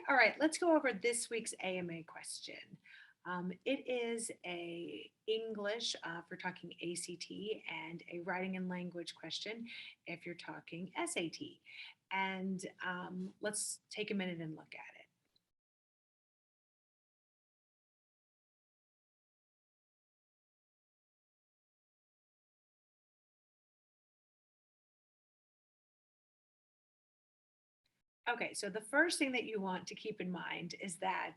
All right, let's go over this week's AMA question. It is a English for talking ACT and a writing and language question if you're talking SAT. And let's take a minute and look at it. Okay, so the first thing that you want to keep in mind is that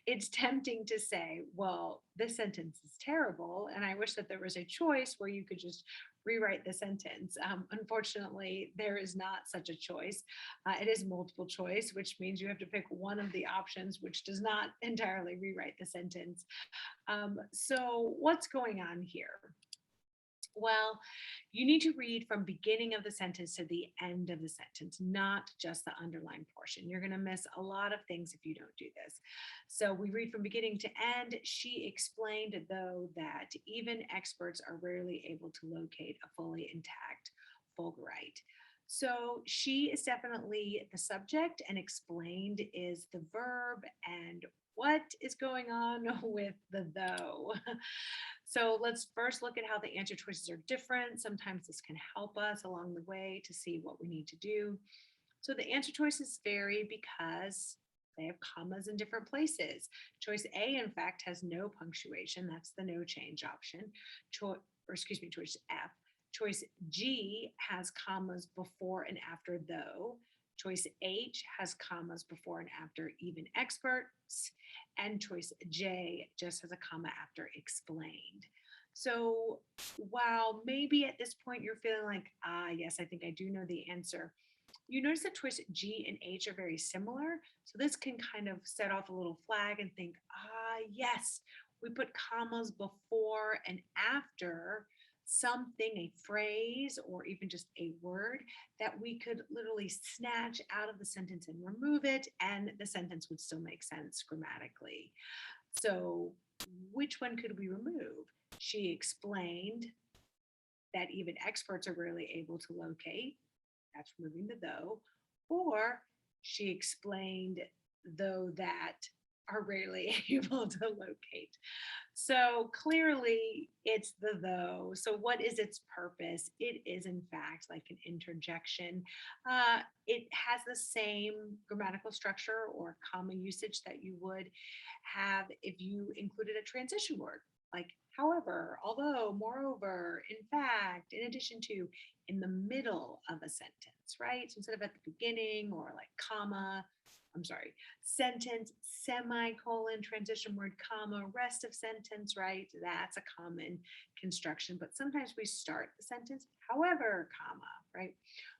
it's tempting to say, well, this sentence is terrible, and I wish that there was a choice where you could just rewrite the sentence. Unfortunately, there is not such a choice. It is multiple choice, which means you have to pick one of the options, which does not entirely rewrite the sentence. So, what's going on here? Well, you need to read from beginning of the sentence to the end of the sentence, not just the underlined portion. You're going to miss a lot of things if you don't do this. So we read from beginning to end. She explained, though, that even experts are rarely able to locate a fully intact fulgurite. So she is definitely the subject, and explained is the verb. And what is going on with the though? So let's first look at how the answer choices are different. Sometimes this can help us along the way to see what we need to do. So the answer choices vary because they have commas in different places. Choice A, in fact, has no punctuation. That's the no change option. Choice F. Choice G has commas before and after though. Choice H has commas before and after even experts. And choice J just has a comma after explained. So while maybe at this point you're feeling like, yes, I think I do know the answer, you notice that choice G and H are very similar. So this can kind of set off a little flag and think, yes, we put commas before and after something, a phrase, or even just a word that we could literally snatch out of the sentence and remove it, and the sentence would still make sense grammatically. So, which one could we remove? She explained that even experts are rarely able to locate. That's removing the though. Or she explained, though, that are rarely able to locate. So clearly it's the though. So what is its purpose? It is in fact like an interjection. It has the same grammatical structure or comma usage that you would have if you included a transition word like however, although, moreover, in fact, in addition to, in the middle of a sentence, right? So instead of at the beginning or like comma, I'm sorry, sentence, semicolon, transition word, comma, rest of sentence, right? That's a common construction, but sometimes we start the sentence, however, comma, right?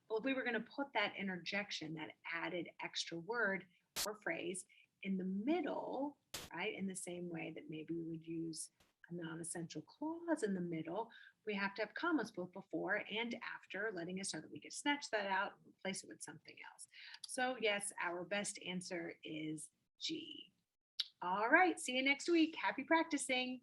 Well, if we were going to put that interjection, that added extra word or phrase in the middle, right, in the same way that maybe we would use a non-essential clause in the middle, we have to have commas both before and after, letting us know that we could snatch that out and replace it with something else. So yes, our best answer is G. All right, see you next week. Happy practicing.